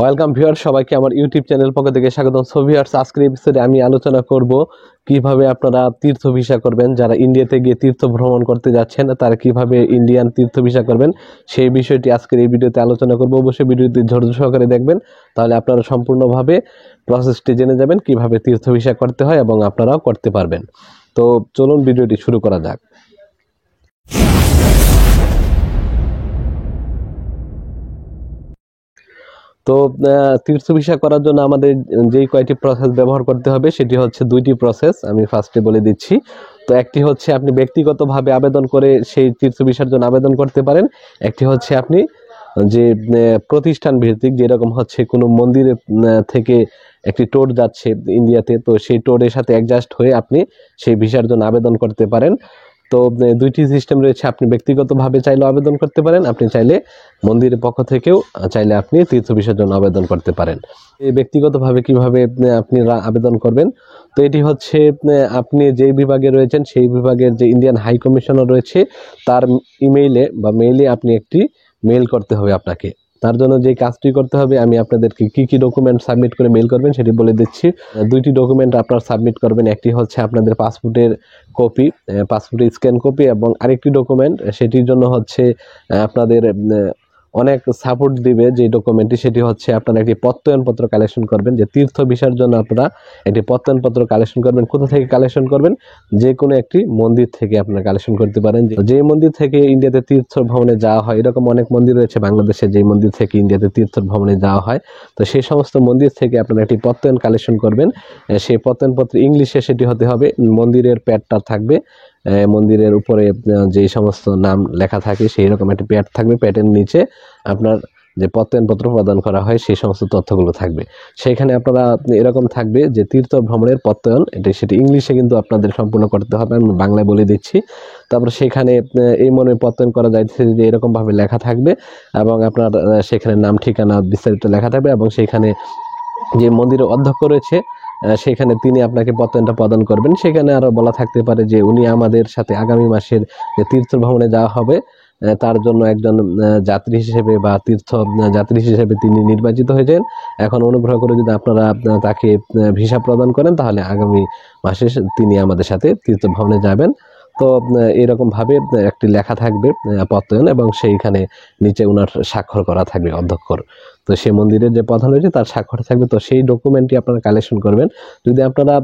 Welcome viewer, সবাইকে আমার YouTube channel পক্ষ থেকে স্বাগতম। সো ভিউয়ার্স, আজকের এপিসোডে আমি আলোচনা করব কিভাবে আপনারা তীর্থ ভিসা করবেন। যারা ইন্ডিয়াতে গিয়ে তীর্থ ভ্রমণ করতে যাচ্ছেন তারা কিভাবে ইন্ডিয়ান তীর্থ ভিসা করবেন সেই বিষয়টি আজকের এই ভিডিওতে আলোচনা করব। অবশ্যই ভিডিওটি ধৈর্য সহকারে দেখবেন, তাহলে আপনারা সম্পূর্ণভাবে প্রসেসটি জেনে যাবেন কিভাবে তীর্থ ভিসা করতে হয় এবং আপনারাও করতে পারবেন। তো চলুন ভিডিওটি শুরু করা যাক। তো তীর্থ ভিসা করার জন্য আমাদের যেই কয়টি প্রসেস ব্যবহার করতে হবে সেটি হচ্ছে দুইটি প্রসেস, আমি ফার্স্টে বলে দিচ্ছি। তো একটি হচ্ছে আপনি ব্যক্তিগতভাবে আবেদন করে সেই তীর্থ ভিসার জন্য আবেদন করতে পারেন। একটি হচ্ছে আপনি যে প্রতিষ্ঠান ভিত্তিক, যেরকম হচ্ছে কোনো মন্দিরে থেকে একটি টোর যাচ্ছে ইন্ডিয়াতে, তো সেই টোরের সাথে অ্যাডজাস্ট হয়ে আপনি সেই ভিসার জন্য আবেদন করতে পারেন। তো দুইটি সিস্টেম রয়েছে, আপনি ব্যক্তিগতভাবে চাইলেও আবেদন করতে পারেন, আপনি চাইলে মন্দিরের পক্ষ থেকেও চাইলে আপনি তীর্থ ভিসার জন্য আবেদন করতে পারেন। এই ব্যক্তিগতভাবে কিভাবে আপনি আবেদন করবেন, তো এটি হচ্ছে আপনি যেই বিভাগে রয়েছেন সেই বিভাগের যে ইন্ডিয়ান হাই কমিশনার রয়েছে তার ইমেইলে বা মেইলে আপনি একটি মেইল করতে হবে আপনাকে। তার জন্য যে কাজটি করতে হবে, আমি আপনাদেরকে কি কি ডকুমেন্ট সাবমিট করে মেইল করবেন সেটি বলে দিচ্ছি। দুইটি ডকুমেন্ট আপনার সাবমিট করবেন, একটি হচ্ছে আপনাদের পাসপোর্টের কপি, পাসপোর্টের স্ক্যান কপি, এবং আরেকটি ডকুমেন্ট সেটির জন্য হচ্ছে আপনাদের অনেক সাপোর্ট দিবে যে ডকুমেন্টটি, সেটি হচ্ছে আপনারা একটি প্রত্যয়নপত্র কালেকশন করবেন। যে তীর্থ ভিসার জন্য আপনারা একটি প্রত্যয়নপত্র কালেকশন করবেন। কোথা থেকে কালেকশন করবেন? যে কোনো একটি মন্দির থেকে আপনারা কালেকশন করতে পারেন। যে মন্দির থেকে ইন্ডিয়াতে তীর্থ ভ্রমণে যাওয়া হয়, এরকম অনেক মন্দির রয়েছে বাংলাদেশে যে মন্দির থেকে ইন্ডিয়াতে তীর্থ ভ্রমণে যাওয়া হয়, তো সেই সমস্ত মন্দির থেকে আপনারা একটি প্রত্যয়ন কালেকশন করবেন। সেই প্রত্যয়নপত্র ইংলিশে সেটি হতে হবে, মন্দিরের প্যাডটা থাকবে, মন্দিরের উপরে যে সমস্ত নাম লেখা থাকে সেই রকম একটি প্যাড থাকবে, প্যাডের নিচে আপনার যে প্রত্যয়নপত্র প্রদান করা হয় সেই সমস্ত তথ্যগুলো থাকবে। সেখানে আপনারা এরকম থাকবে যে তীর্থ ভ্রমণের প্রত্যয়ন, সেটি ইংলিশে কিন্তু আপনাদের সম্পূর্ণ করতে হবে, আমি বাংলায় বলে দিচ্ছি। তারপর সেখানে এই মনে প্রত্যয়ন করা যাইতেছে যে এরকমভাবে লেখা থাকবে, এবং আপনার সেখানে নাম ঠিকানা বিস্তারিত লেখা থাকবে, এবং সেখানে যে মন্দিরের অধ্যক্ষ রয়েছে সেখানে তিনি আপনাকে প্রত্যয়নটা প্রদান করবেন। সেখানে আরো বলা থাকতে পারে যে উনি আমাদের সাথে আগামী মাসের যে তীর্থ ভ্রমণে যাওয়া হবে তার জন্য একজন যাত্রী হিসেবে বা তীর্থ যাত্রী হিসেবে তিনি নির্বাচিত হয়েছেন। এখন অনুগ্রহ করে যদি আপনারা তাকে ভিসা প্রদান করেন তাহলে আগামী মাসে তিনি আমাদের সাথে তীর্থ ভ্রমণে যাবেন। তো এরকম ভাবে একটি লেখা থাকবে প্রত্যয়ন, এবং সেইখানে নিচে ওনার স্বাক্ষর করা থাকবে অধ্যক্ষর। তো সেই মন্দিরের যে প্রধান রয়েছে তার স্বাক্ষর থাকবে। তো সেই ডকুমেন্টটি আপনারা কালেকশন করবেন। যদি আপনারা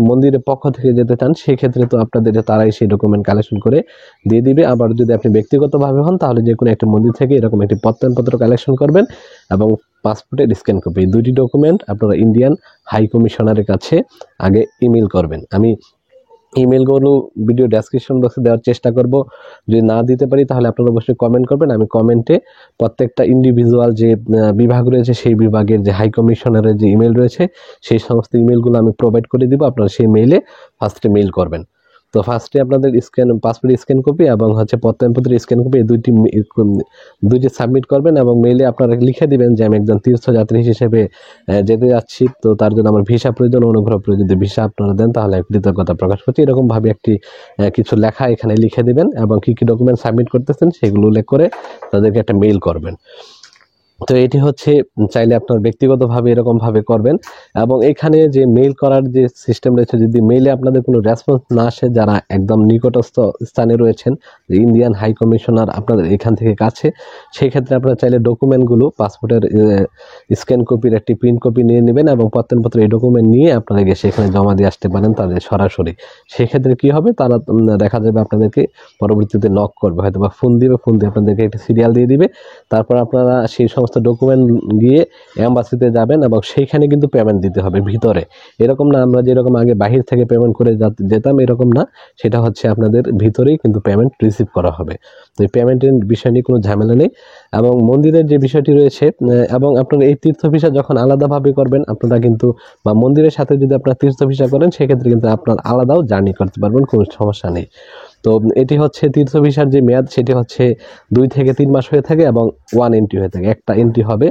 মন্দিরের পক্ষ থেকে যেতে চান সেই ক্ষেত্রে তো আপনাদের তারাই সেই ডকুমেন্ট কালেকশন করে দিয়ে দিবে। আবার যদি আপনি ব্যক্তিগতভাবে হন তাহলে যে কোনো একটা মন্দির থেকে এরকম একটি প্রত্যয়নপত্র কালেকশন করবেন, এবং পাসপোর্টের স্ক্যান কপি, দুইটি ডকুমেন্ট আপনারা ইন্ডিয়ান হাই কমিশনারের কাছে আগে ইমেল করবেন। আমি ইমেলগুলো ভিডিও ডেসক্রিপশন বক্সে দেওয়ার চেষ্টা করব, যদি না দিতে পারি তাহলে আপনারা অবশ্যই কমেন্ট করবেন। আমি কমেন্টে প্রত্যেকটা ইন্ডিভিজুয়াল যে বিভাগ রয়েছে সেই বিভাগের যে হাই কমিশনারের যে ইমেল রয়েছে সেই সমস্ত ইমেলগুলো আমি প্রোভাইড করে দিব, আপনারা সেই মেইলে ফার্স্টে মেইল করবেন। তো ফার্স্টে আপনাদের পাসপোর্ট স্ক্যান কপি এবং হচ্ছে প্রত্যয়নপত্রের স্ক্যান কপি, এই দুইটি সাবমিট করবেন, এবং মেইলে আপনারা লিখে দিবেন যে আমি একজন তীর্থযাত্রী হিসেবে যেতে যাচ্ছি, তো তার জন্য আমার ভিসা প্রয়োজন, অনুগ্রহ করে যদি ভিসা আপনারা দেন তাহলে কৃতজ্ঞতা প্রকাশ করছি, এরকম ভাবে একটি কিছু লেখা এখানে লিখে দিবেন, এবং কি কি ডকুমেন্ট সাবমিট করতেছেন সেগুলো উল্লেখ করে তাদেরকে একটা মেইল করবেন। তো এটি হচ্ছে চাইলে আপনার ব্যক্তিগতভাবে এরকমভাবে করবেন। এবং এখানে যে মেইল করার যে সিস্টেম রয়েছে, যদি মেইলে আপনাদের কোনো রেসপন্স না আসে, যারা একদম নিকটস্থ স্থানে রয়েছেন, ইন্ডিয়ান হাই কমিশনার আপনাদের এখান থেকে কাছে, সেই ক্ষেত্রে আপনারা চাইলে ডকুমেন্টগুলো পাসপোর্টের স্ক্যান কপির একটি প্রিন্ট কপি নিয়ে নেবেন, এবং প্রত্যয়নপত্র এই ডকুমেন্ট নিয়ে আপনারা গিয়ে সেখানে জমা দিয়ে আসতে পারেন তাদের সরাসরি। সেক্ষেত্রে কি হবে, তারা দেখা যাবে আপনাদেরকে পরবর্তীতে নক করবে, হয়তো বা ফোন দিয়ে আপনাদেরকে একটা সিরিয়াল দিয়ে দিবে। তারপর আপনারা সেই সমস্ত ডকুমেন্ট গিয়ে এম্বাসিতে যাবেন, এবং সেইখানে কিন্তু পেমেন্ট দিতে হবে ভিতরে। এরকম না আমরা যেরকম আগে বাহির থেকে পেমেন্ট করে যেতাম, এরকম না, সেটা হচ্ছে আপনাদের ভিতরেই কিন্তু পেমেন্ট রিসিভ করা হবে। তো এই পেমেন্টের বিষয় নিয়ে কোনো ঝামেলা নেই। এবং মন্দিরের যে বিষয়টি রয়েছে, এবং আপনারা এই তীর্থ ভিসা যখন আলাদাভাবে করবেন আপনারা কিন্তু, বা মন্দিরের সাথে যদি আপনারা তীর্থ ভিসা করেন সেক্ষেত্রে কিন্তু আপনার আলাদাও জার্নি করতে পারবেন, কোনো সমস্যা নেই। তো এটি হচ্ছে তীর্থ ভিসার যে মেয়াদ সেটি হচ্ছে 2 থেকে 3 মাস হয়ে থাকে, এবং 1 এন্ট্রি হয়ে থাকে। একটা এন্ট্রি হবে,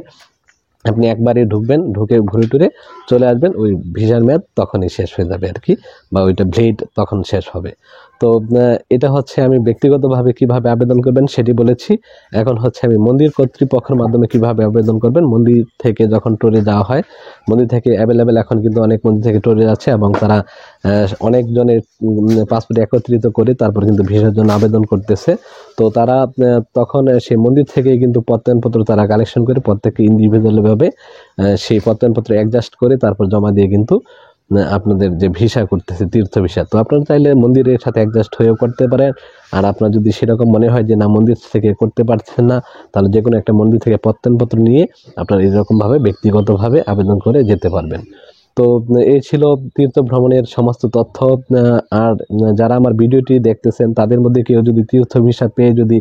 আপনি একবারে ঢুকবেন, ঢুকে ঘুরে টুরে চলে আসবেন, ওই ভিসার মেয়াদ তখনই শেষ হয়ে যাবে আর কি, বা ওইটা ভ্যালিড তখন শেষ হবে। তো এটা হচ্ছে আমি ব্যক্তিগতভাবে কিভাবে আবেদন করবেন সেটি বলেছি। এখন হচ্ছে আমি মন্দির কর্তৃপক্ষের মাধ্যমে কিভাবে আবেদন করবেন। মন্দির থেকে যখন ট্যুরে যাওয়া হয়, মন্দির থেকে অ্যাভেলেবেল এখন কিন্তু অনেক মন্দির থেকে ট্যুরে যাচ্ছে এবং তারা অনেকজনের পাসপোর্ট একত্রিত করে তারপর কিন্তু ভিসার জন্য আবেদন করতেছে। তো তারা তখন সেই মন্দির থেকেই কিন্তু প্রত্যয়নপত্র তারা কালেকশন করে প্রত্যেককে ইন্ডিভিজুয়ালভাবে সেই প্রত্যয়নপত্র অ্যাডজাস্ট করে তারপর জমা দিয়ে কিন্তু আপনাদের যে ভিসা করতেছে তীর্থ ভিসা, তো আপনারা চাইলে মন্দিরের সাথে অ্যাডজাস্ট হয়েও করতে পারেন। আর আপনার যদি সেরকম মনে হয় যে না মন্দির থেকে করতে পারছেন না, তাহলে যে কোনো একটা মন্দির থেকে প্রত্যয়নপত্র নিয়ে আপনারা এরকমভাবে ব্যক্তিগতভাবে আবেদন করে যেতে পারবেন। তো এই ছিল তীর্থ ভ্রমণের সমস্ত তথ্য। আর যারা আমার ভিডিওটি দেখতেছেন তাদের মধ্যে কেউ যদি তীর্থ ভিসা পেয়ে যদি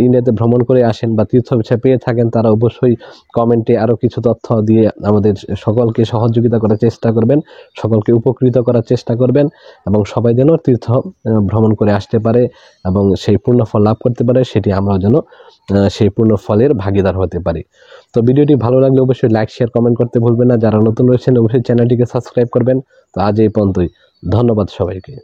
ইন্ডিয়াতে ভ্রমণ করে আসেন বা তীর্থ ভিসা পেয়ে থাকেন, তারা অবশ্যই কমেন্টে আরও কিছু তথ্য দিয়ে আমাদের সকলকে সহযোগিতা করার চেষ্টা করবেন, সকলকে উপকৃত করার চেষ্টা করবেন এবং সবাই যেন তীর্থ ভ্রমণ করে আসতে পারে এবং সেই পূর্ণ ফল লাভ করতে পারে, সেটি আমরাও যেন সেই পূর্ণ ফলের ভাগিদার হতে পারি। তো ভিডিওটি ভালো লাগলে অবশ্যই লাইক শেয়ার কমেন্ট করতে ভুলবেন না। যারা নতুন রয়েছেন অবশ্যই চ্যানেলটিকে সাবস্ক্রাইব করবেন। তো আজ এই পর্যন্তই, ধন্যবাদ সবাইকে।